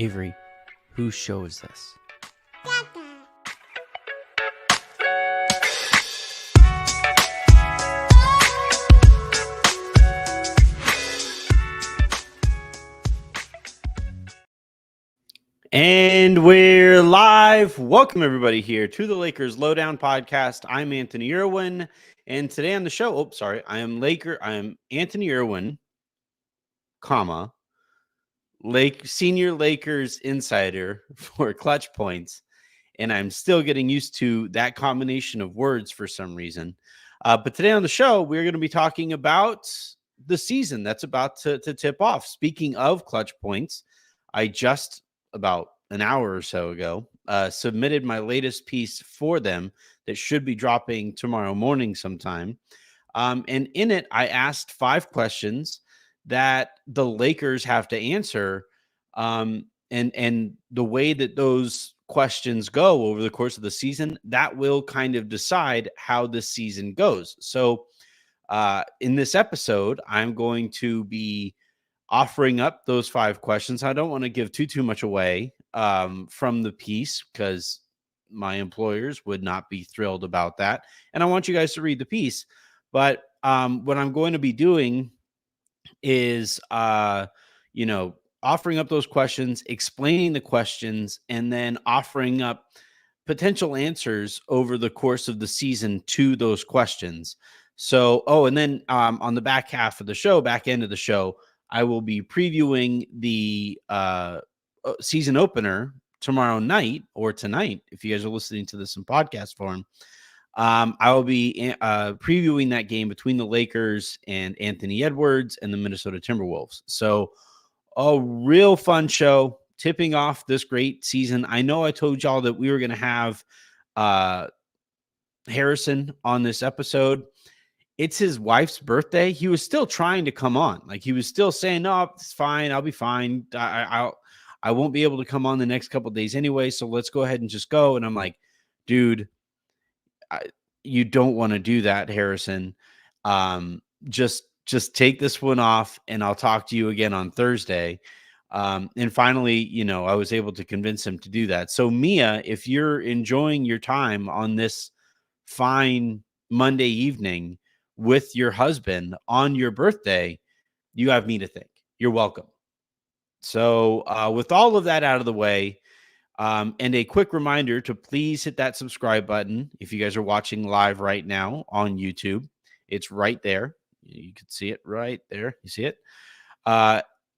Avery, whose show is this? And we're live. Welcome everybody here to the Lakers Lowdown Podcast. I'm Anthony Irwin, and today on the show, I am Anthony Irwin, senior Lakers insider for ClutchPoints, and I'm still getting used to that combination of words for some reason. But today on the show, we're going to be talking about the season that's about to tip off. Speaking of ClutchPoints, I just about an hour or so ago submitted my latest piece for them that should be dropping tomorrow morning sometime. And in it, I asked 5 questions that the Lakers have to answer. And the way that those questions go over the course of the season, that will kind of decide how this season goes. So in this episode, I'm going to be offering up those 5 questions. I don't want to give too much away from the piece because my employers would not be thrilled about that. And I want you guys to read the piece. But what I'm going to be doing is, offering up those questions, explaining the questions, and then offering up potential answers over the course of the season to those questions. So, and then on the back end of the show, I will be previewing the season opener tomorrow night or tonight. If you guys are listening to this in podcast form, I will be previewing that game between the Lakers and Anthony Edwards and the Minnesota Timberwolves. So a real fun show tipping off this great season. I know I told y'all that we were going to have Harrison on this episode. It's his wife's birthday. He was still trying to come on. Like, he was still saying, no, it's fine. I'll be fine. I won't be able to come on the next couple of days anyway. So let's go ahead and just go. And I'm like, dude, you don't want to do that, Harrison. Just take this one off and I'll talk to you again on Thursday. And finally, I was able to convince him to do that. So Mia, if you're enjoying your time on this fine Monday evening with your husband on your birthday, you have me to thank. You're welcome. So with all of that out of the way, and a quick reminder to please hit that subscribe button. If you guys are watching live right now on YouTube, it's right there. You can see it right there. You see it?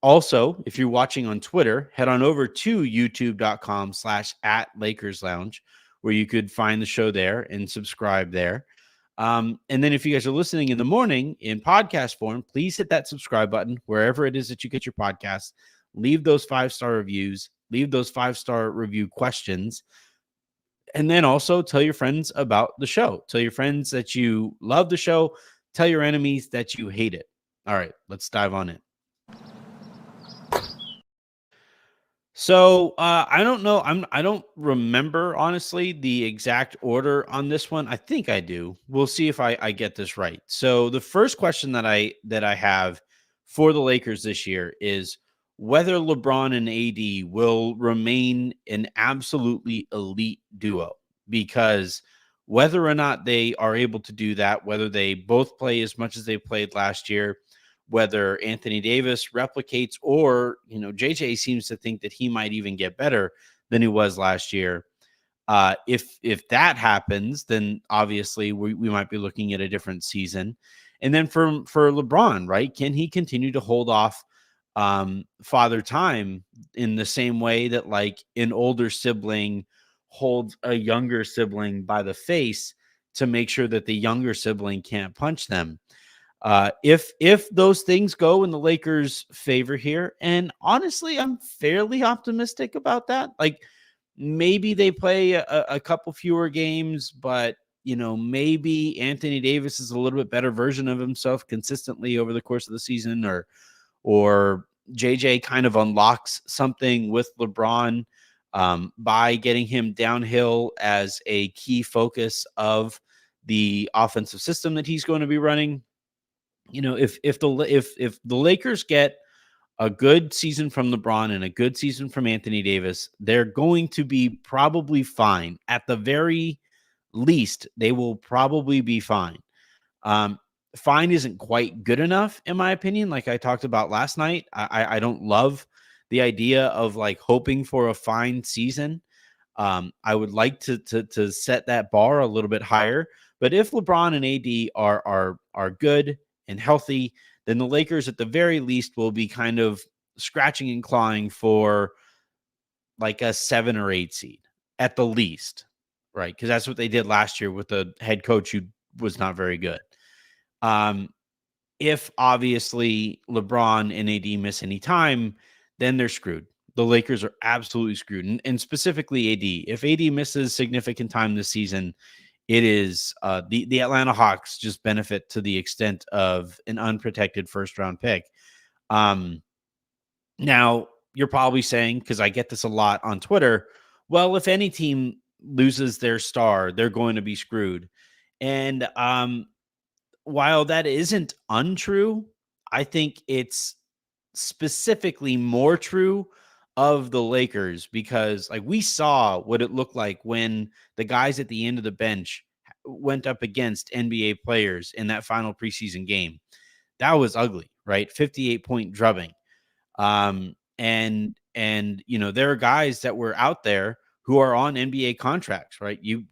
Also, if you're watching on Twitter, head on over to youtube.com/@LakersLounge, where you could find the show there and subscribe there. And then if you guys are listening in the morning in podcast form, please hit that subscribe button wherever it is that you get your podcasts. Leave those 5-star reviews, leave those 5-star review questions, and then also tell your friends about the show. Tell your friends that you love the show. Tell your enemies that you hate it. All right, let's dive on in. So I don't know. I don't remember, honestly, the exact order on this one. I think I do. We'll see if I get this right. So the first question that I have for the Lakers this year is whether LeBron and AD will remain an absolutely elite duo, because whether or not they are able to do that, whether they both play as much as they played last year, whether Anthony Davis replicates, or, JJ seems to think that he might even get better than he was last year. If that happens, then obviously we might be looking at a different season. And then for LeBron, right? Can he continue to hold off father time in the same way that, like, an older sibling holds a younger sibling by the face to make sure that the younger sibling can't punch them? If those things go in the Lakers' favor here, and honestly, I'm fairly optimistic about that. Like, maybe they play a couple fewer games, but maybe Anthony Davis is a little bit better version of himself consistently over the course of the season, or JJ kind of unlocks something with LeBron by getting him downhill as a key focus of the offensive system that he's going to be running. If the Lakers get a good season from LeBron and a good season from Anthony Davis, they're going to be probably fine. At the very least, they will probably be fine. Um, Fine isn't quite good enough, in my opinion. Like I talked about last night, I don't love the idea of like hoping for a fine season. I would like to set that bar a little bit higher. But if LeBron and AD are good and healthy, then the Lakers at the very least will be kind of scratching and clawing for like a 7 or 8 seed at the least, right? Because that's what they did last year with a head coach who was not very good. Um, if obviously LeBron and AD miss any time, then they're screwed. The Lakers are absolutely screwed, and specifically AD. If AD misses significant time this season, it is the Atlanta Hawks just benefit to the extent of an unprotected first round pick. Um, Now you're probably saying, because I get this a lot on Twitter, well, if any team loses their star, they're going to be screwed. And while that isn't untrue, I think it's specifically more true of the Lakers because like we saw what it looked like when the guys at the end of the bench went up against NBA players in that final preseason game. That was ugly, right? 58-point drubbing. And you know, there are guys that were out there who are on NBA contracts, right? You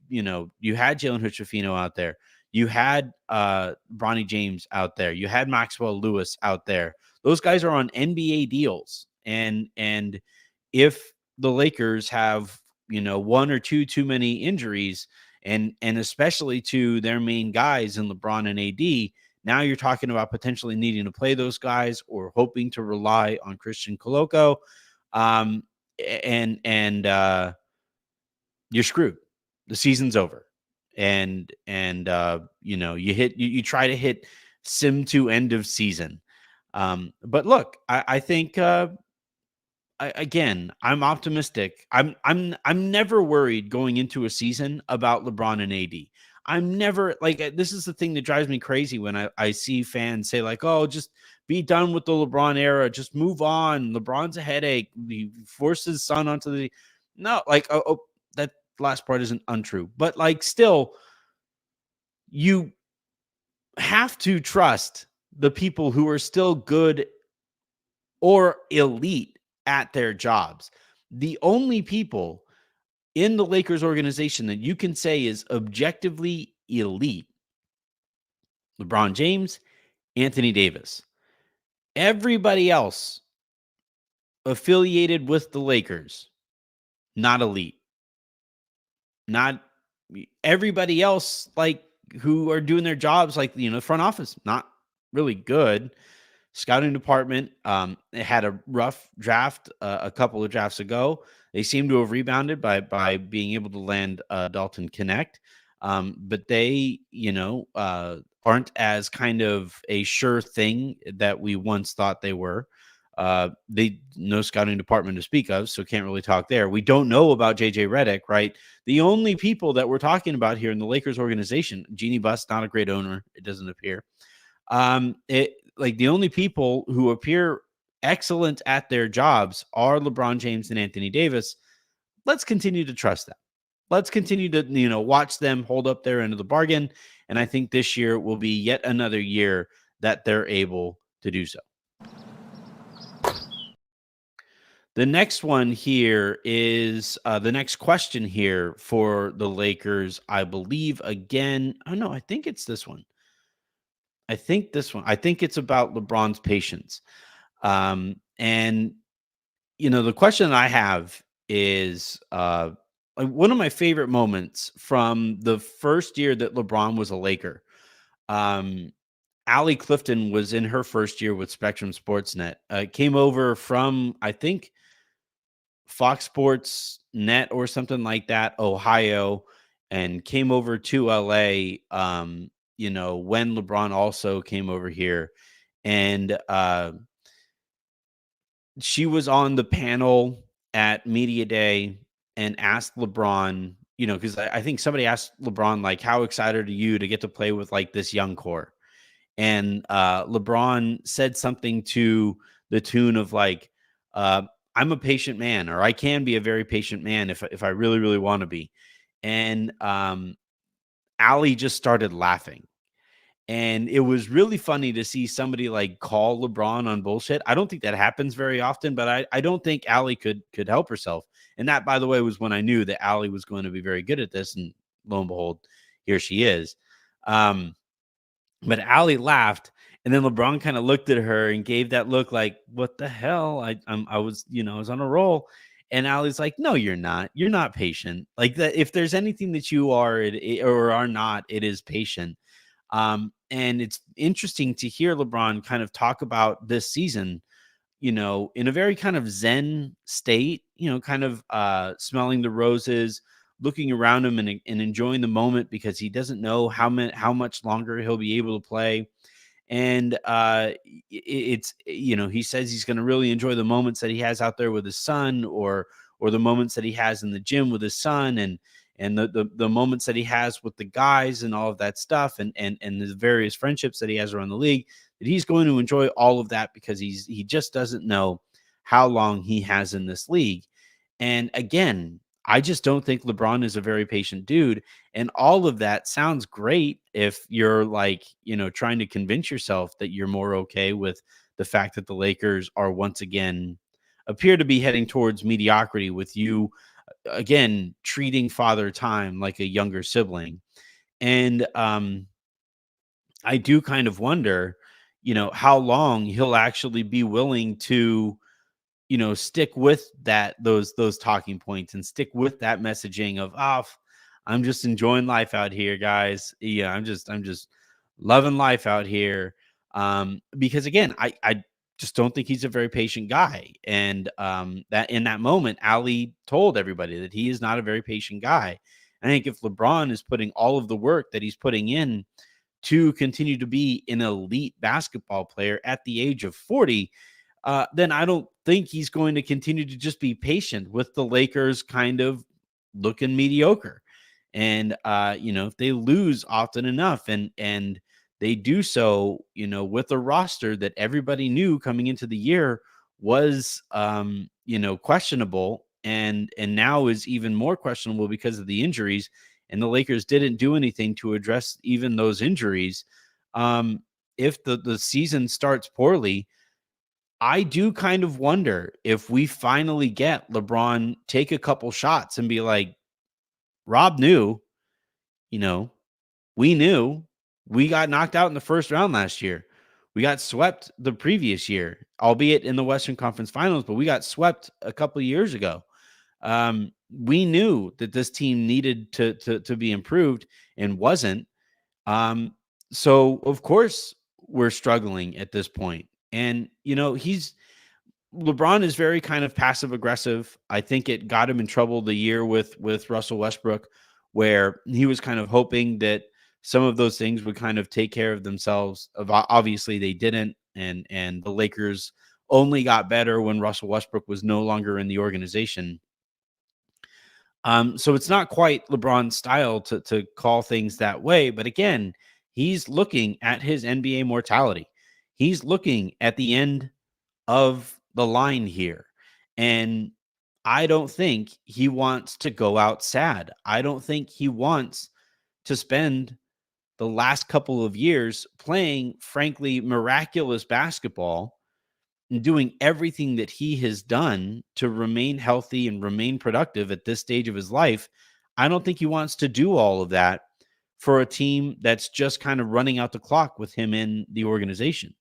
had Jalen Hood-Schifino out there. You had Bronny James out there. You had Maxwell Lewis out there. Those guys are on NBA deals. And if the Lakers have, one or two too many injuries, and especially to their main guys in LeBron and AD, now you're talking about potentially needing to play those guys or hoping to rely on Christian Koloko. Um, and you're screwed. The season's over. And you try to hit sim to end of season. But look, I think I'm optimistic. I'm never worried going into a season about LeBron and AD. I'm never like this is the thing that drives me crazy when I see fans say like, "Oh, just be done with the LeBron era. Just move on. LeBron's a headache. He forced his son onto the." No, like that last part isn't untrue, but like still, you have to trust the people who are still good or elite at their jobs. The only people in the Lakers organization that you can say is objectively elite, LeBron James, Anthony Davis. Everybody else affiliated with the Lakers, not elite. Not everybody else, like who are doing their jobs, like, front office, not really good. Scouting department, it had a rough draft a couple of drafts ago. They seem to have rebounded by being able to land Dalton Connect, but they aren't as kind of a sure thing that we once thought they were. They no scouting department to speak of, so can't really talk there. We don't know about JJ Redick, right? The only people that we're talking about here in the Lakers organization, Jeannie Buss, not a great owner, it doesn't appear. The only people who appear excellent at their jobs are LeBron James and Anthony Davis. Let's continue to trust them. Let's continue to, watch them hold up their end of the bargain. And I think this year will be yet another year that they're able to do so. The next one here is the next question here for the Lakers, I believe, again. Oh, no, I think it's this one. I think it's about LeBron's patience. And, the question I have is one of my favorite moments from the first year that LeBron was a Laker. Allie Clifton was in her first year with Spectrum Sportsnet. Came over from, I think, Fox Sports Net or something like that, Ohio, and came over to LA, when LeBron also came over here. And she was on the panel at Media Day and asked LeBron, because I think somebody asked LeBron, like, how excited are you to get to play with like this young core? And LeBron said something to the tune of like, uh, I'm a patient man, or I can be a very patient man if I really, really want to be. And Allie just started laughing. And it was really funny to see somebody like call LeBron on bullshit. I don't think that happens very often, but I don't think Allie could help herself. And that, by the way, was when I knew that Allie was going to be very good at this. And lo and behold, here she is. Um, but Allie laughed, and then LeBron kind of looked at her and gave that look like, "What the hell? I was, I was on a roll." And Allie's like, "No, you're not. You're not patient. Like that. If there's anything that you are or are not, it is patient." And it's interesting to hear LeBron kind of talk about this season, in a very kind of zen state, kind of smelling the roses, looking around him and enjoying the moment because he doesn't know how much longer he'll be able to play. And it's he says he's going to really enjoy the moments that he has out there with his son, or the moments that he has in the gym with his son, and the moments that he has with the guys and all of that stuff, and the various friendships that he has around the league, that he's going to enjoy all of that because he just doesn't know how long he has in this league. And again, I just don't think LeBron is a very patient dude. And all of that sounds great if you're like, trying to convince yourself that you're more okay with the fact that the Lakers are once again appear to be heading towards mediocrity, with you again treating Father Time like a younger sibling. And I do kind of wonder, how long he'll actually be willing to, stick with those talking points and stick with that messaging of, I'm just enjoying life out here, guys. Yeah, I'm just loving life out here. Because again, I just don't think he's a very patient guy. And that in that moment, Ali told everybody that he is not a very patient guy. I think if LeBron is putting all of the work that he's putting in to continue to be an elite basketball player at the age of 40, then I don't think he's going to continue to just be patient with the Lakers kind of looking mediocre. And if they lose often enough, and they do so, with a roster that everybody knew coming into the year was questionable, and now is even more questionable because of the injuries, and the Lakers didn't do anything to address even those injuries. If the season starts poorly, I do kind of wonder if we finally get LeBron take a couple shots and be like, Rob knew, you know, we knew we got knocked out in the first round last year. We got swept the previous year, albeit in the Western Conference Finals, but we got swept a couple of years ago. We knew that this team needed to be improved and wasn't. Um, so of course we're struggling at this point. And LeBron is very kind of passive aggressive. I think it got him in trouble the year with Russell Westbrook, where he was kind of hoping that some of those things would kind of take care of themselves. Obviously, they didn't, and the Lakers only got better when Russell Westbrook was no longer in the organization. So it's not quite LeBron's style to call things that way, but again, he's looking at his NBA mortality. He's looking at the end of the line here. And I don't think he wants to go out sad. I don't think he wants to spend the last couple of years playing, frankly, miraculous basketball and doing everything that he has done to remain healthy and remain productive at this stage of his life. I don't think he wants to do all of that for a team that's just kind of running out the clock with him in the organization.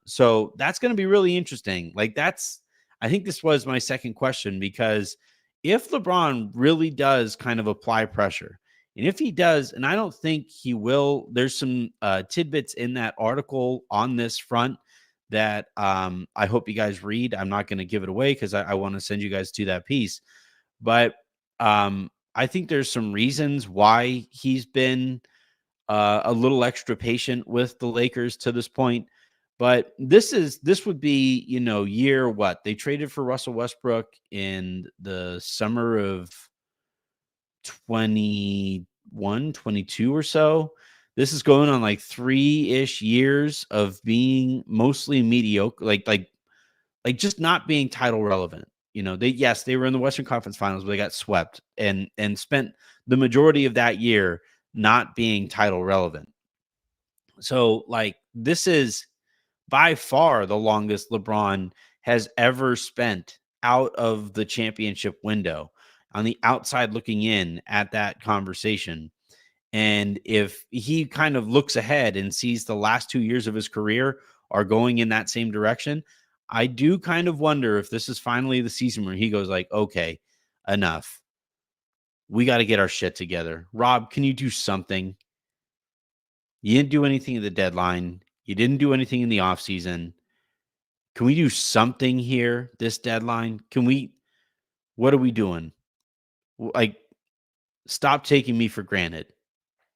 So that's going to be really interesting. I think this was my second question, because if LeBron really does kind of apply pressure, and if he does, and I don't think he will, there's some tidbits in that article on this front that I hope you guys read. I'm not going to give it away because I want to send you guys to that piece. But I think there's some reasons why he's been a little extra patient with the Lakers to this point. But this would be, year what? They traded for Russell Westbrook in the summer of 21, 22 or so. This is going on like 3-ish years of being mostly mediocre, like like just not being title relevant. They were in the Western Conference Finals, but they got swept and spent the majority of that year not being title relevant. So like this is by far the longest LeBron has ever spent out of the championship window, on the outside looking in at that conversation. And if he kind of looks ahead and sees the last 2 years of his career are going in that same direction, I do kind of wonder if this is finally the season where he goes like, okay, enough. We got to get our shit together. Rob, can you do something? You didn't do anything at the deadline. You didn't do anything in the offseason. Can we do something here this deadline? What are we doing? Like, stop taking me for granted.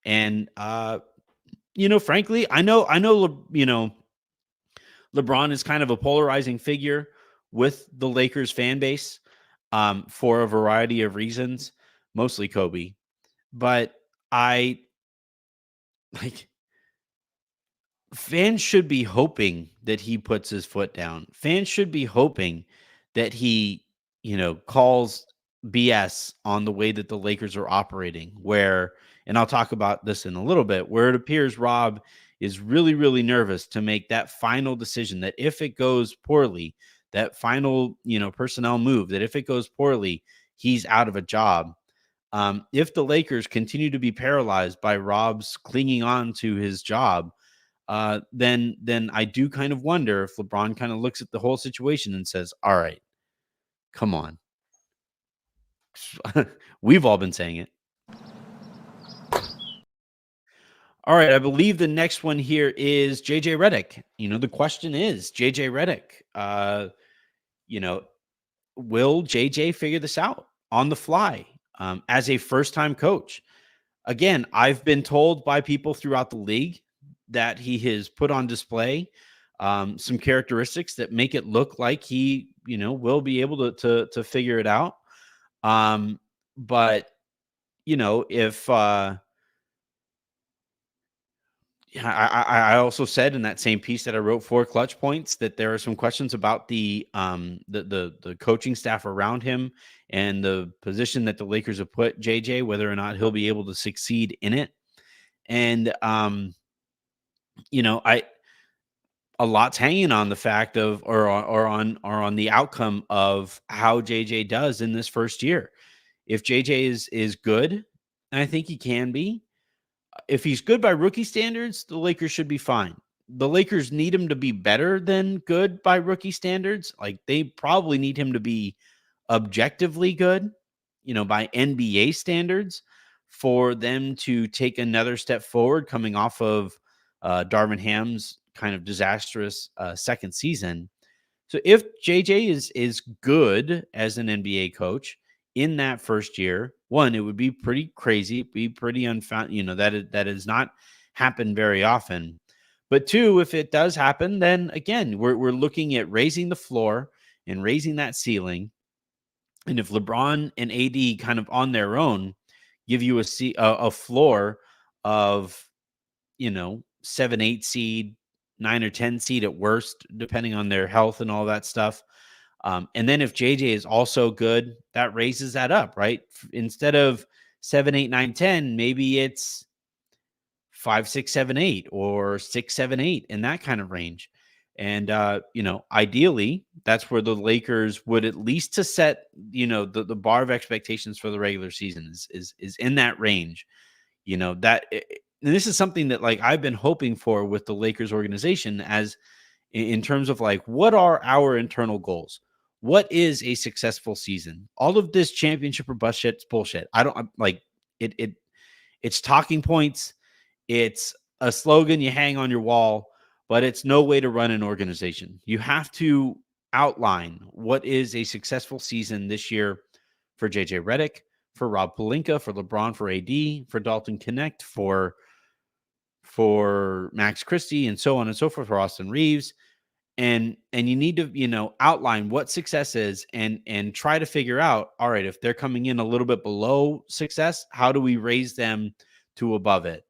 And frankly, LeBron is kind of a polarizing figure with the Lakers fan base, for a variety of reasons, mostly Kobe. But I like fans should be hoping that he puts his foot down. Fans should be hoping that he, calls BS on the way that the Lakers are operating, and I'll talk about this in a little bit, where it appears Rob is really, really nervous to make that final decision, that if it goes poorly, that final, personnel move, that if it goes poorly, he's out of a job. If the Lakers continue to be paralyzed by Rob's clinging on to his job, then I do kind of wonder if LeBron kind of looks at the whole situation and says, all right, come on. We've all been saying it. All right, I believe the next one here is JJ Redick. The question is, JJ Redick, will JJ figure this out on the fly, as a first-time coach? Again, I've been told by people throughout the league that he has put on display some characteristics that make it look like he, will be able to figure it out. But if I also said in that same piece that I wrote for ClutchPoints that there are some questions about the coaching staff around him and the position that the Lakers have put JJ, whether or not he'll be able to succeed in it. And a lot's hanging on the fact of or on the outcome of how JJ does in this first year. If JJ is good, and I think he can be, if he's good by rookie standards, the Lakers should be fine. The Lakers need him to be better than good by rookie standards. Like, they probably need him to be objectively good, by NBA standards, for them to take another step forward coming off of Darvin Ham's kind of disastrous second season. So if JJ is good as an NBA coach in that first year, one, it would be pretty crazy, be pretty unfound, that has not happened very often. But two, if it does happen, then again, we're looking at raising the floor and raising that ceiling. And if LeBron and AD kind of on their own give you a floor of, 7, 8 seed, 9 or 10 seed at worst, depending on their health and all that stuff. And then if JJ is also good, that raises that up, right? Instead of 7, 8, 9, 10, maybe it's 5, 6, 7, 8, or 6, 7, 8 in that kind of range. And ideally, that's where the Lakers would, at least to set, the bar of expectations for the regular season is in that range. And this is something that, like, I've been hoping for with the Lakers organization, as in terms of, like, what are our internal goals? What is a successful season? All of this championship or bust shit's bullshit. I'm like it. It's talking points. It's a slogan you hang on your wall, but it's no way to run an organization. You have to outline what is a successful season this year for JJ Redick, for Rob Pelinka, for LeBron, for AD, for Dalton Connect, for Max Christie, and so on and so forth, for Austin Reeves. And you need to, outline what success is, and try to figure out, all right, if they're coming in a little bit below success, how do we raise them to above it?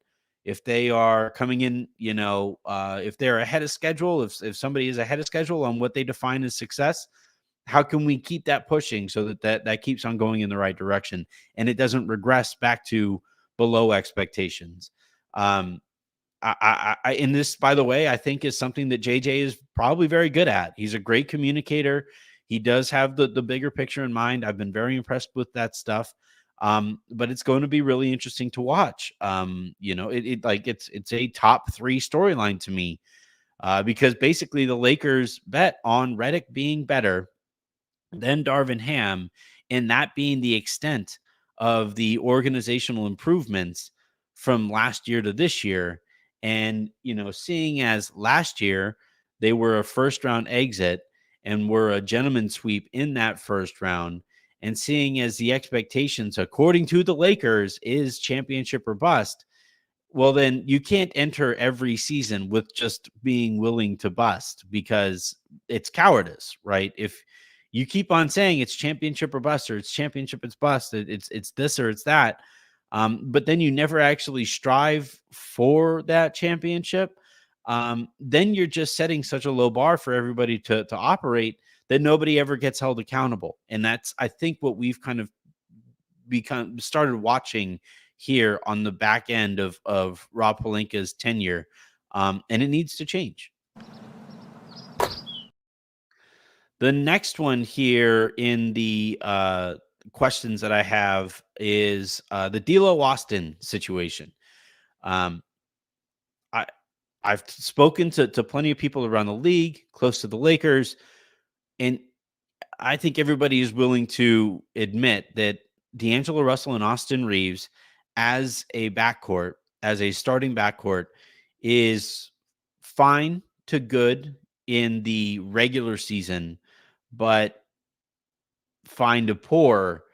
if they are coming in, if they're ahead of schedule, if somebody is ahead of schedule on what they define as success, how can we keep that pushing so that keeps on going in the right direction and it doesn't regress back to below expectations? In this, by the way, I think is something that JJ is probably very good at. He's a great communicator. He does have the bigger picture in mind. I've been very impressed with that stuff. But it's going to be really interesting to watch. It's a top 3 storyline to me, because basically the Lakers bet on Redick being better than Darvin Ham, and that being the extent of the organizational improvements from last year to this year. And, seeing as last year they were a first round exit and were a gentleman sweep in that first round, and seeing as the expectations, according to the Lakers, is championship or bust, well, then you can't enter every season with just being willing to bust, because it's cowardice, right? If you keep on saying it's championship or bust, or it's championship, it's bust, it's this or it's that, but then you never actually strive for that championship, then you're just setting such a low bar for everybody to operate that nobody ever gets held accountable. And that's, I think, what we've kind of started watching here on the back end of Rob Pelinka's tenure, and it needs to change. The next one here in the questions that I have is the D'Angelo Austin situation. Um, I I've spoken to plenty of people around the league, close to the Lakers, and I think everybody is willing to admit that D'Angelo Russell and Austin Reeves as a backcourt, as a starting backcourt, is fine to good in the regular season, but fine to poor,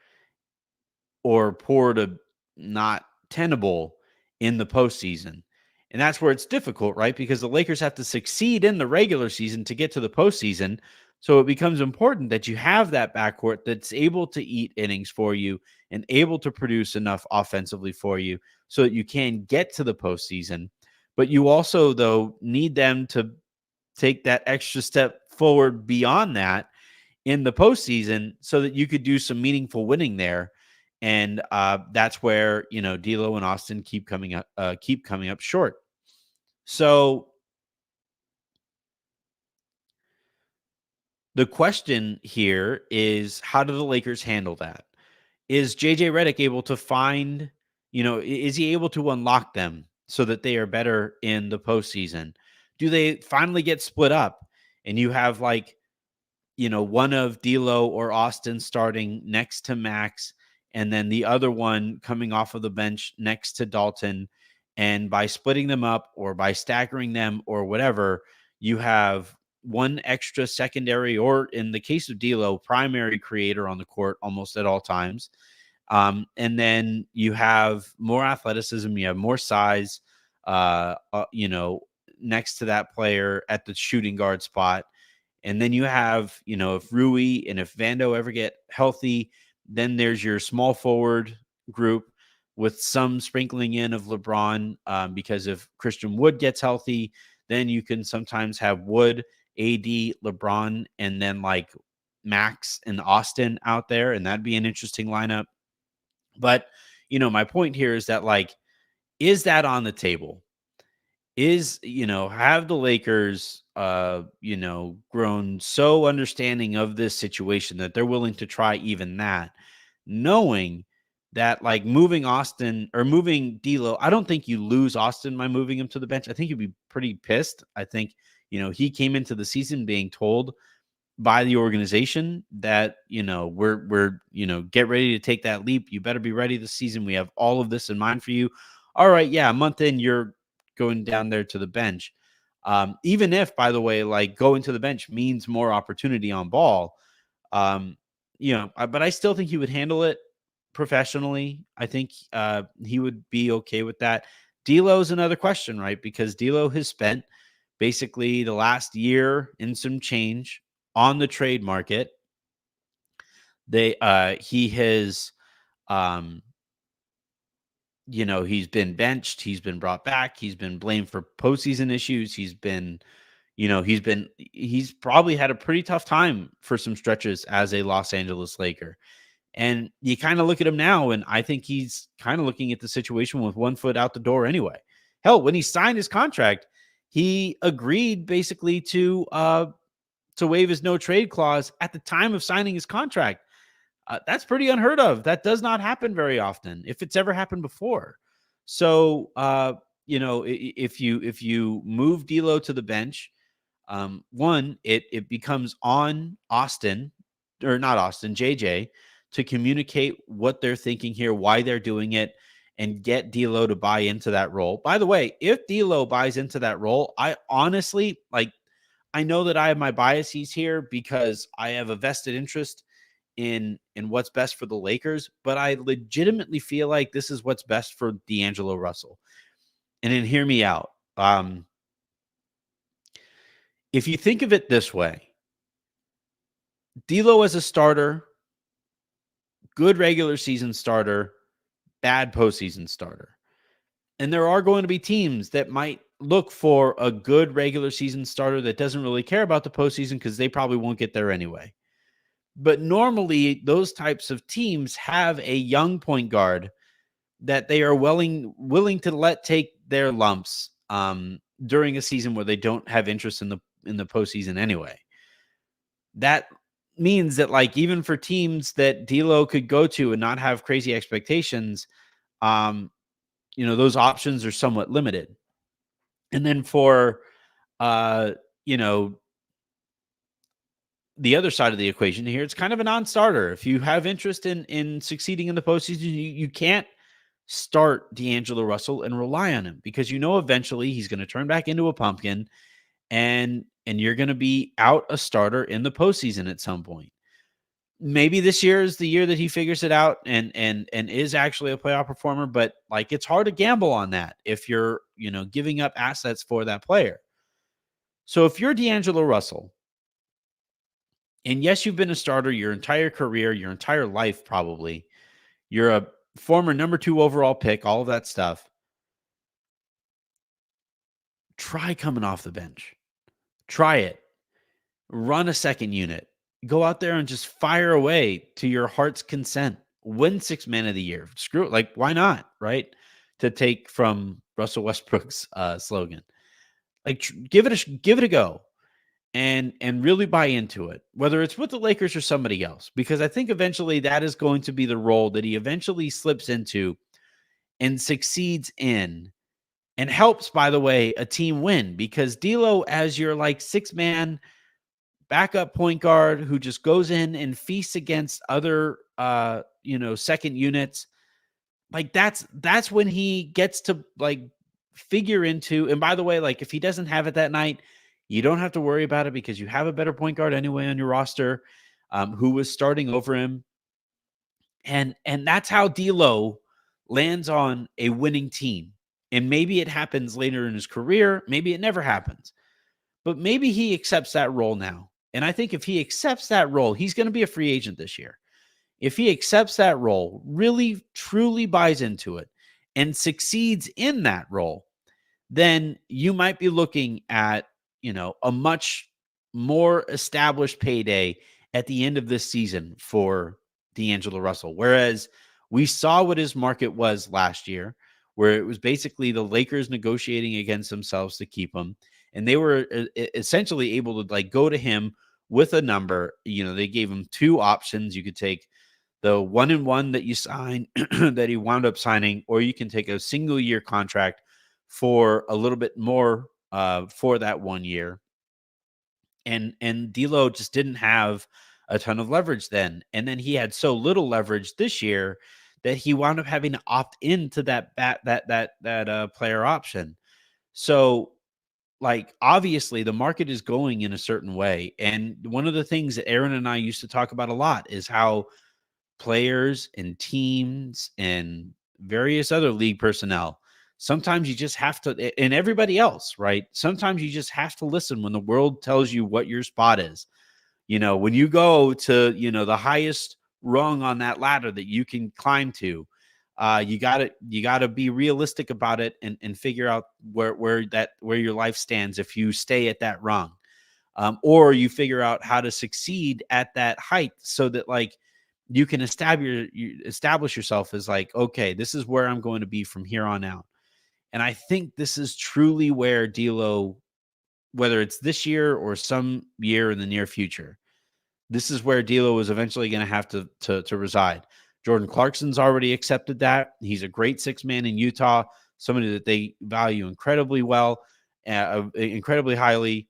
or poor to not tenable in the postseason. And that's where it's difficult, right? Because the Lakers have to succeed in the regular season to get to the postseason. So it becomes important that you have that backcourt that's able to eat innings for you and able to produce enough offensively for you so that you can get to the postseason. But you also, though, need them to take that extra step forward beyond that in the postseason so that you could do some meaningful winning there. And that's where, D'Lo and Austin keep coming up short. So the question here is, how do the Lakers handle that? Is JJ Redick able to find, is he able to unlock them so that they are better in the postseason? Do they finally get split up and you have one of D'Lo or Austin starting next to Max, and then the other one coming off of the bench next to Dalton? And by splitting them up or by staggering them or whatever, you have one extra secondary, or in the case of D'Lo, primary creator on the court almost at all times. And then you have more athleticism, you have more size, next to that player at the shooting guard spot. And then you have, if Rui and if Vando ever get healthy, then there's your small forward group with some sprinkling in of LeBron, because if Christian Wood gets healthy, then you can sometimes have Wood, AD, LeBron, and then Max and Austin out there, and that'd be an interesting lineup. But, my point here is that, is that on the table? Have the Lakers, grown so understanding of this situation that they're willing to try even that, knowing that moving Austin or moving D'Lo, I don't think you lose Austin by moving him to the bench. I think you'd be pretty pissed. I think, he came into the season being told by the organization that, we're, get ready to take that leap. You better be ready this season. We have all of this in mind for you. All right. Yeah. A month in, you're going down there to the bench. Even if, by the way, going to the bench means more opportunity on ball, but I still think he would handle it professionally. I think he would be okay with that. D'Lo is another question, right? Because D'Lo has spent basically the last year and some change on the trade market. He has he's been benched, he's been brought back, he's been blamed for postseason issues, he's probably had a pretty tough time for some stretches as a Los Angeles Laker. And you kind of look at him now, and I think he's kind of looking at the situation with one foot out the door anyway. Hell, when he signed his contract, he agreed basically to waive his no trade clause at the time of signing his contract. That's pretty unheard of. That does not happen very often, if it's ever happened before. So, if you move D'Lo to the bench, one, it becomes on Austin, or not Austin, JJ, to communicate what they're thinking here, why they're doing it, and get D'Lo to buy into that role. By the way, if D'Lo buys into that role, I honestly I know that I have my biases here because I have a vested interest in what's best for the Lakers, but I legitimately feel like this is what's best for D'Angelo Russell. And then hear me out. If you think of it this way, D'Lo as a starter, good regular season starter, bad postseason starter. And there are going to be teams that might look for a good regular season starter that doesn't really care about the postseason because they probably won't get there anyway. But normally, those types of teams have a young point guard that they are willing to let take their lumps during a season where they don't have interest in the postseason anyway. That means that, even for teams that D'Lo could go to and not have crazy expectations, those options are somewhat limited. And then for the other side of the equation here, it's kind of a non-starter. If you have interest in succeeding in the postseason, you can't start D'Angelo Russell and rely on him, because eventually he's going to turn back into a pumpkin, and you're going to be out a starter in the postseason at some point. Maybe this year is the year that he figures it out and is actually a playoff performer, but it's hard to gamble on that if you're giving up assets for that player. So if you're D'Angelo Russell, and yes, you've been a starter your entire career, your entire life probably, you're a former number 2 overall pick, all of that stuff, try coming off the bench. Try it. Run a second unit. Go out there and just fire away to your heart's consent. Win 6 Man of the Year. Screw it. Why not, right? To take from Russell Westbrook's slogan. Give it a go. And really buy into it, whether it's with the Lakers or somebody else, because I think eventually that is going to be the role that he eventually slips into and succeeds in, and helps, by the way, a team win, because D'Lo as your 6-man backup point guard who just goes in and feasts against other second units, that's when he gets to figure into. And by the way, if he doesn't have it that night, you don't have to worry about it, because you have a better point guard anyway on your roster, who was starting over him. And that's how D'Lo lands on a winning team. And maybe it happens later in his career. Maybe it never happens. But maybe he accepts that role now. And I think if he accepts that role, he's going to be a free agent this year. If he accepts that role, really, truly buys into it, and succeeds in that role, then you might be looking at a much more established payday at the end of this season for D'Angelo Russell. Whereas we saw what his market was last year, where it was basically the Lakers negotiating against themselves to keep him. And they were essentially able to go to him with a number. They gave him 2 options. You could take the 1-and-1 that you signed that he wound up signing, or you can take a single year contract for a little bit more for that 1 year. And D'Lo just didn't have a ton of leverage then. And then he had so little leverage this year that he wound up having to opt into that player option. So obviously the market is going in a certain way. And one of the things that Aaron and I used to talk about a lot is how players and teams and various other league personnel, sometimes you just have to, and everybody else, right? Sometimes you just have to listen when the world tells you what your spot is. When you go to, the highest rung on that ladder that you can climb to, You gotta be realistic about it and figure out where your life stands if you stay at that rung, or you figure out how to succeed at that height so that like you can establish yourself as like, okay, this is where I'm going to be from here on out. And I think this is truly where D'Lo, whether it's this year or some year in the near future, this is where D'Lo is eventually going to have to reside. Jordan Clarkson's already accepted that. He's a great six man in Utah, somebody that they value incredibly well, incredibly highly.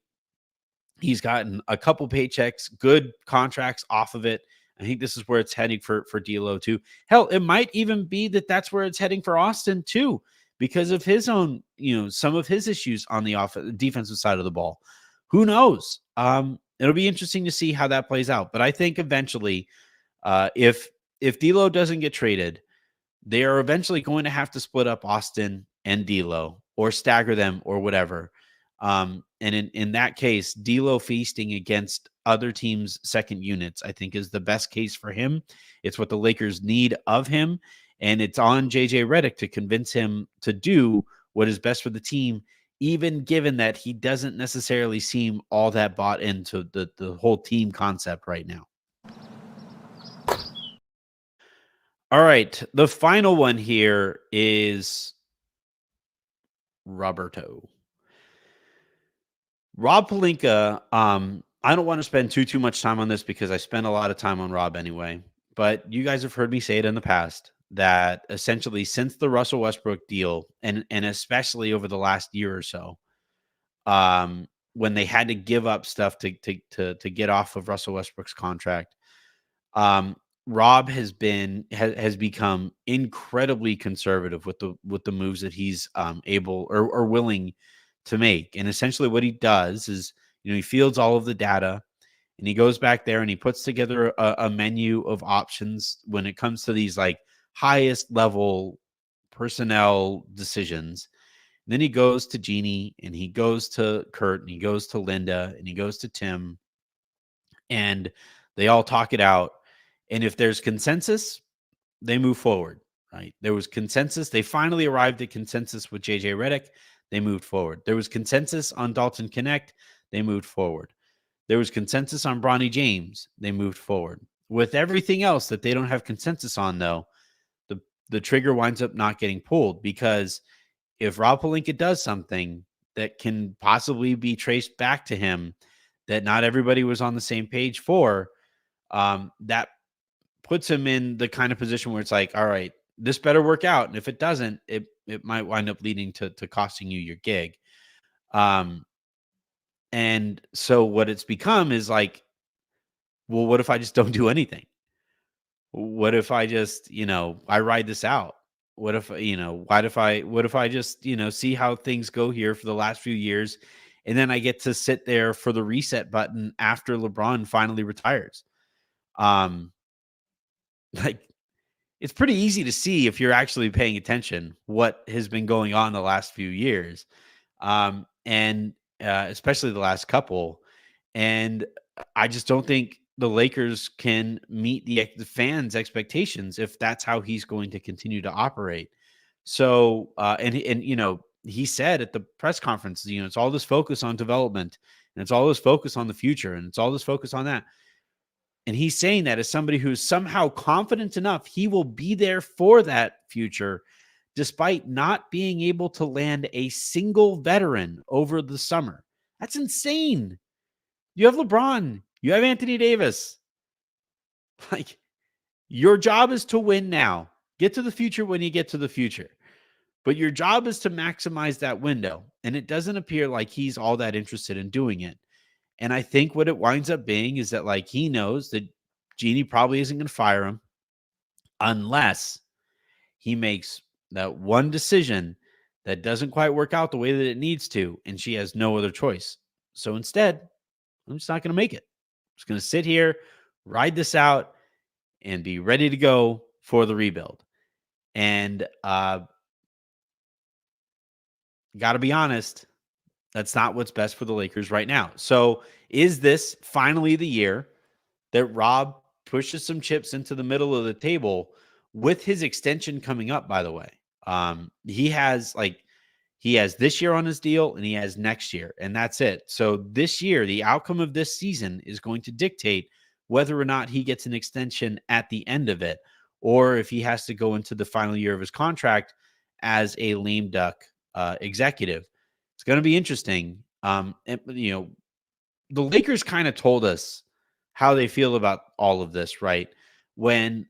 He's gotten a couple paychecks, good contracts off of it. I think this is where it's heading for D'Lo too. Hell, it might even be that that's where it's heading for Austin too, because of his own, some of his issues on the defensive side of the ball. Who knows? It'll be interesting to see how that plays out. But I think eventually, if D'Lo doesn't get traded, they are eventually going to have to split up Austin and D'Lo or stagger them or whatever. And in that case, D'Lo feasting against other teams' second units, I think, is the best case for him. It's what the Lakers need of him. And it's on JJ Redick to convince him to do what is best for the team, even given that he doesn't necessarily seem all that bought into the whole team concept right now. All right. The final one here is Rob Pelinka. I don't want to spend too much time on this because I spend a lot of time on Rob anyway. But you guys have heard me say it in the past that essentially since the Russell Westbrook deal, and especially over the last year or so, when they had to give up stuff to get off of Russell Westbrook's contract, Rob has become incredibly conservative with the moves that he's able or willing to make. And essentially what he does is, he fields all of the data and he goes back there and he puts together a menu of options when it comes to these like highest level personnel decisions. And then he goes to Jeannie and he goes to Kurt and he goes to Linda and he goes to Tim, and they all talk it out. And if there's consensus, they move forward, right? There was consensus. They finally arrived at consensus with JJ Redick. They moved forward. There was consensus on Dalton Connect. They moved forward. There was consensus on Bronny James. They moved forward. With everything else that they don't have consensus on, though, the trigger winds up not getting pulled, because if Rob Pelinka does something that can possibly be traced back to him that not everybody was on the same page for, that puts him in the kind of position where it's like, all right, this better work out. And if it doesn't, it might wind up leading to costing you your gig. And so what it's become is like, well, what if I just don't do anything? What if I just, I ride this out? What if, what if I just, see how things go here for the last few years, and then I get to sit there for the reset button after LeBron finally retires? Like, it's pretty easy to see if you're actually paying attention what has been going on the last few years, and especially the last couple. And I just don't think the Lakers can meet the fans' expectations if that's how he's going to continue to operate. So, and he said at the press conference, it's all this focus on development, and it's all this focus on the future, and it's all this focus on that. And he's saying that as somebody who's somehow confident enough he will be there for that future, despite not being able to land a single veteran over the summer. That's insane. You have LeBron. You have Anthony Davis. Like, your job is to win now. Get to the future when you get to the future. But your job is to maximize that window. And it doesn't appear like he's all that interested in doing it. And I think what it winds up being is that, like, he knows that Jeannie probably isn't going to fire him unless he makes that one decision that doesn't quite work out the way that it needs to, and she has no other choice. So instead, I'm just not going to make it. I'm just going to sit here, ride this out, and be ready to go for the rebuild. And got to be honest, that's not what's best for the Lakers right now. So is this finally the year that Rob pushes some chips into the middle of the table, with his extension coming up, by the way, he has this year on his deal and he has next year, and that's it. So this year, the outcome of this season is going to dictate whether or not he gets an extension at the end of it, or if he has to go into the final year of his contract as a lame duck executive. It's going to be interesting. The Lakers kind of told us how they feel about all of this, right? When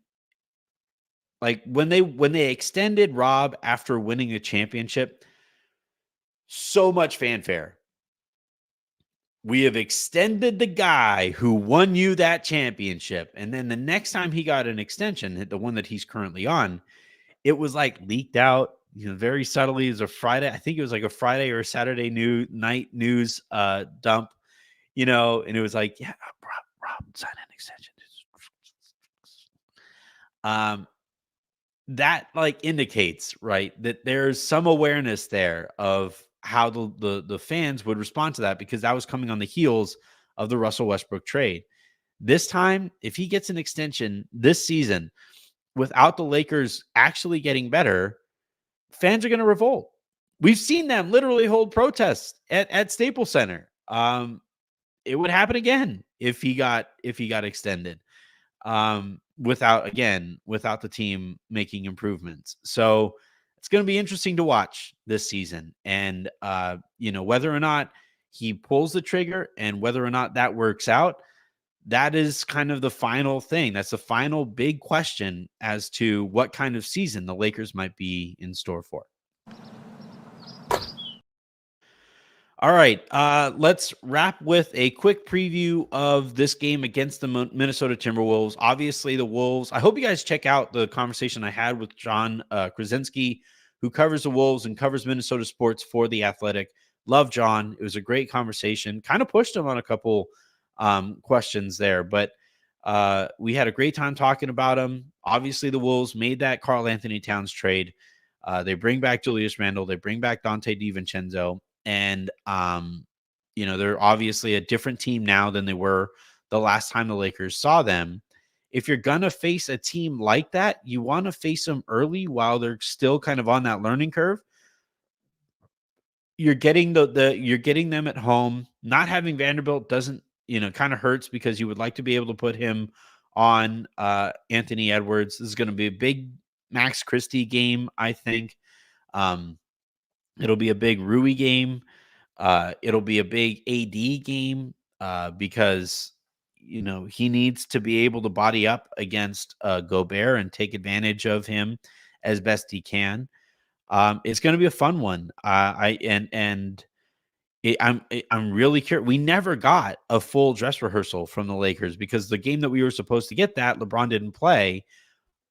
they extended Rob after winning a championship, so much fanfare. We have extended the guy who won you that championship. And then the next time he got an extension, the one that he's currently on, it was like leaked out, very subtly as a Friday. I think it was like a Friday or a Saturday night news dump, and it was like, yeah, Rob signed an extension. That indicates, right, that there's some awareness there of how the fans would respond to that, because that was coming on the heels of the Russell Westbrook trade. This time, if he gets an extension this season without the Lakers actually getting better, fans are going to revolt. We've seen them literally hold protests at Staples Center. It would happen again if he got extended. Without the team making improvements. So it's going to be interesting to watch this season, and whether or not he pulls the trigger and whether or not that works out, that is kind of the final thing. That's the final big question as to what kind of season the Lakers might be in store for. All right, let's wrap with a quick preview of this game against the Minnesota Timberwolves. Obviously, the Wolves. I hope you guys check out the conversation I had with John Krasinski, who covers the Wolves and covers Minnesota sports for The Athletic. Love John. It was a great conversation. Kind of pushed him on a couple questions there, but we had a great time talking about him. Obviously, the Wolves made that Karl Anthony Towns trade. They bring back Julius Randle. They bring back Dante DiVincenzo. And, they're obviously a different team now than they were the last time the Lakers saw them. If you're going to face a team like that, you want to face them early while they're still kind of on that learning curve. You're getting you're getting them at home. Not having Vanderbilt doesn't, kind of hurts, because you would like to be able to put him on Anthony Edwards. This is going to be a big Max Christie game, I think. It'll be a big Rui game. It'll be a big AD game because, he needs to be able to body up against Gobert and take advantage of him as best he can. It's going to be a fun one. I'm really curious. We never got a full dress rehearsal from the Lakers, because the game that we were supposed to get, that LeBron didn't play.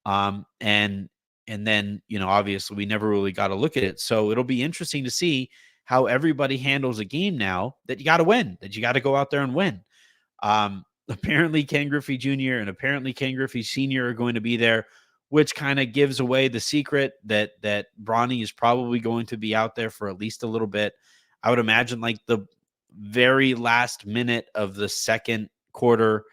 And then, obviously we never really got to look at it. So it'll be interesting to see how everybody handles a game now that you got to win, that you got to go out there and win. Apparently Ken Griffey Jr. and apparently Ken Griffey Sr. are going to be there, which kind of gives away the secret that Bronny is probably going to be out there for at least a little bit. I would imagine like the very last minute of the second quarter,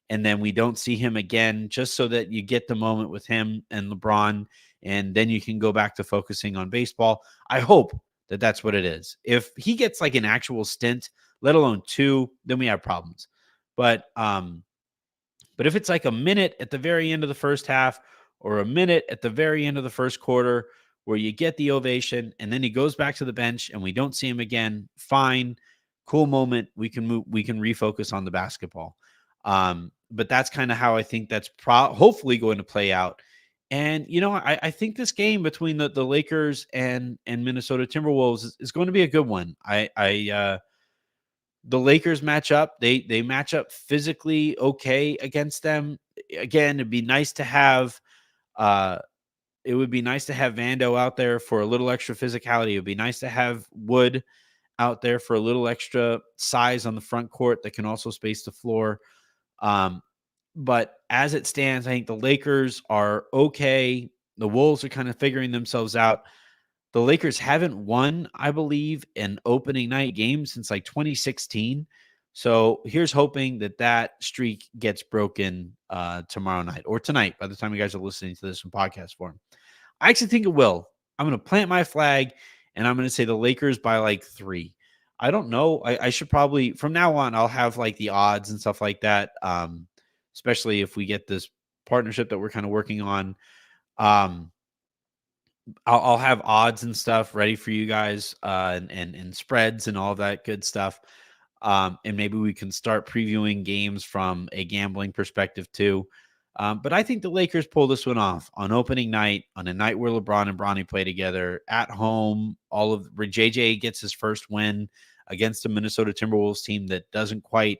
and then we don't see him again, just so that you get the moment with him and LeBron, and then you can go back to focusing on baseball. I hope that that's what it is. If he gets like an actual stint, let alone two, then we have problems. But if it's like a minute at the very end of the first half, or a minute at the very end of the first quarter, where you get the ovation and then he goes back to the bench and we don't see him again, fine, cool moment. We can refocus on the basketball. But that's kind of how I think that's hopefully going to play out. And, I think this game between the Lakers and Minnesota Timberwolves is going to be a good one. The Lakers match up. They match up physically okay against them. Again, it'd be nice to have Vando out there for a little extra physicality. It would be nice to have Wood out there for a little extra size on the front court that can also space the floor. But as it stands, I think the Lakers are okay. The Wolves are kind of figuring themselves out. The Lakers haven't won, I believe, an opening night game since like 2016. So here's hoping that streak gets broken tomorrow night or tonight by the time you guys are listening to this in podcast form. I actually think it will. I'm going to plant my flag and I'm going to say the Lakers by like 3. I don't know. I should probably, from now on, I'll have like the odds and stuff like that. Especially if we get this partnership that we're kind of working on. Um, I'll have odds and stuff ready for you guys, and spreads and all of that good stuff. And maybe we can start previewing games from a gambling perspective too. But I think the Lakers pull this one off on opening night, on a night where LeBron and Bronny play together at home. Where JJ gets his first win against the Minnesota Timberwolves team that doesn't quite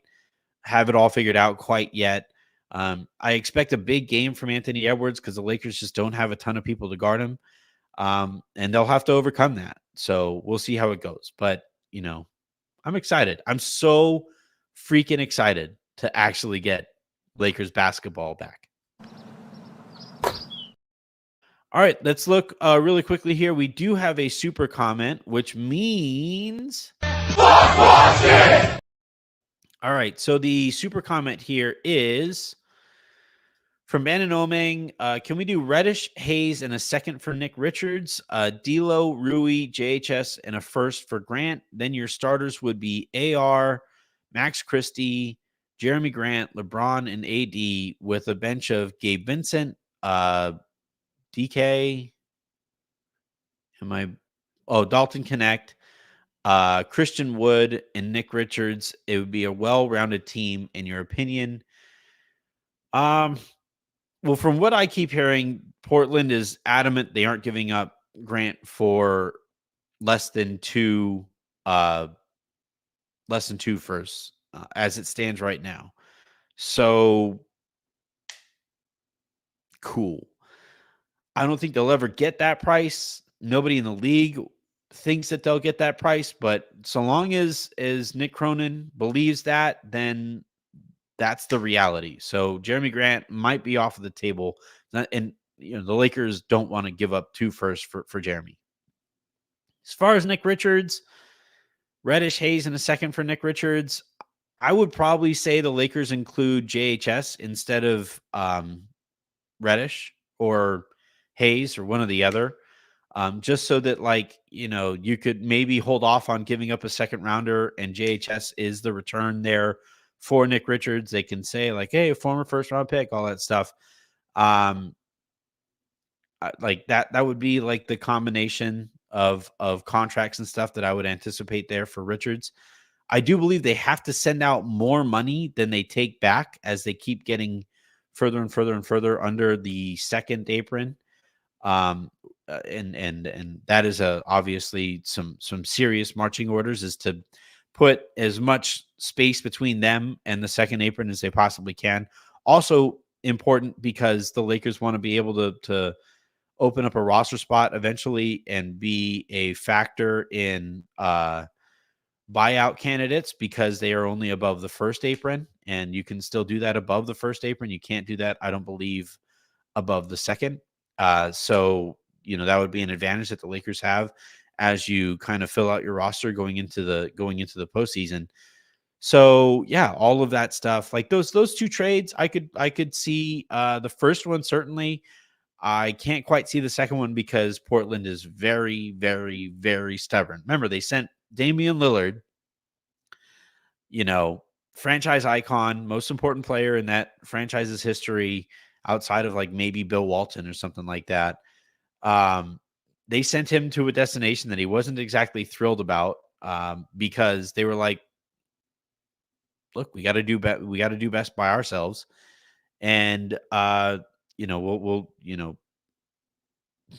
have it all figured out quite yet. I expect a big game from Anthony Edwards because the Lakers just don't have a ton of people to guard him. And they'll have to overcome that. So we'll see how it goes. But, I'm excited. I'm so freaking excited to actually get Lakers basketball back. All right, let's look really quickly here. We do have a super comment, which means... All right, so the super comment here is... From Bannon Omeng, can we do Reddish, Hayes, and a second for Nick Richards, D'Lo, Rui, JHS, and a first for Grant? Then your starters would be AR, Max Christie, Jeremy Grant, LeBron, and AD with a bench of Gabe Vincent, DK. Dalton Connect, Christian Wood, and Nick Richards. It would be a well-rounded team, in your opinion. Well, from what I keep hearing, Portland is adamant they aren't giving up Grant for less than two firsts, as it stands right now. So cool. I don't think they'll ever get that price. Nobody in the league thinks that they'll get that price, but so long as Nick Cronin believes that, then that's the reality. So Jeremy Grant might be off of the table, and the Lakers don't want to give up 2 firsts for Jeremy. As far as Nick Richards, Reddish, Hayes, and a second for Nick Richards, I would probably say the Lakers include JHS instead of Reddish or Hayes or one or the other, just so that you could maybe hold off on giving up a second rounder, and JHS is the return there for Nick Richards. They can say hey, former first round pick, all that stuff. Like that would be like the combination of contracts and stuff that I would anticipate there for Richards. I do believe they have to send out more money than they take back as they keep getting further and further and further under the second apron. And that is obviously some serious marching orders, is to put as much space between them and the second apron as they possibly can. Also important because the Lakers want to be able to open up a roster spot eventually and be a factor in buyout candidates, because they are only above the first apron, and you can still do that above the first apron. You can't do that, I don't believe, above the second. So that would be an advantage that the Lakers have as you kind of fill out your roster going into the postseason. So yeah, all of that stuff, like those 2 trades, I could see the first one. Certainly I can't quite see the second one because Portland is very, very, very stubborn. Remember, they sent Damian Lillard, franchise icon, most important player in that franchise's history, outside of maybe Bill Walton or something like that. They sent him to a destination that he wasn't exactly thrilled about, because they were like, look, we got to do best by ourselves. And, we'll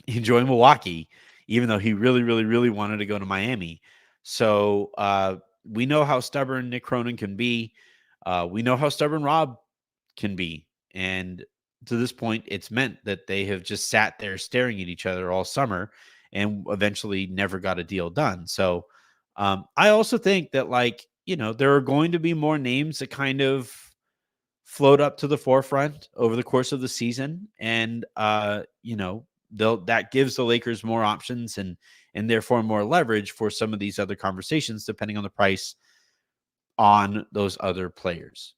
enjoy Milwaukee, even though he really, really, really wanted to go to Miami. So, we know how stubborn Nick Cronin can be. We know how stubborn Rob can be. And to this point, it's meant that they have just sat there staring at each other all summer and eventually never got a deal done. So I also think that there are going to be more names that kind of float up to the forefront over the course of the season. And, that gives the Lakers more options and therefore more leverage for some of these other conversations, depending on the price on those other players.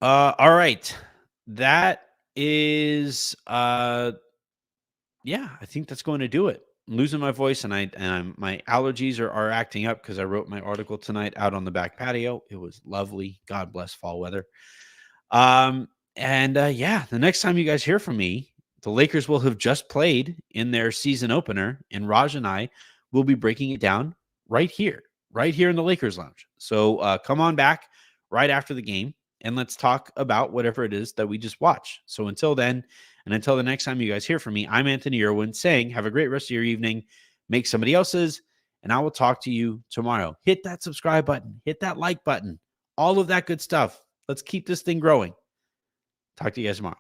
All right. That is yeah, I think that's going to do it. I'm losing my voice and my allergies are acting up because I wrote my article tonight out on the back patio. It was lovely. God bless fall weather. Yeah, the next time you guys hear from me, the Lakers will have just played in their season opener, and Raj and I will be breaking it down right here in the Lakers Lounge. So come on back right after the game, and let's talk about whatever it is that we just watched. So until then, and until the next time you guys hear from me, I'm Anthony Irwin saying, have a great rest of your evening, make somebody else's, and I will talk to you tomorrow. Hit that subscribe button, hit that like button, all of that good stuff. Let's keep this thing growing. Talk to you guys tomorrow.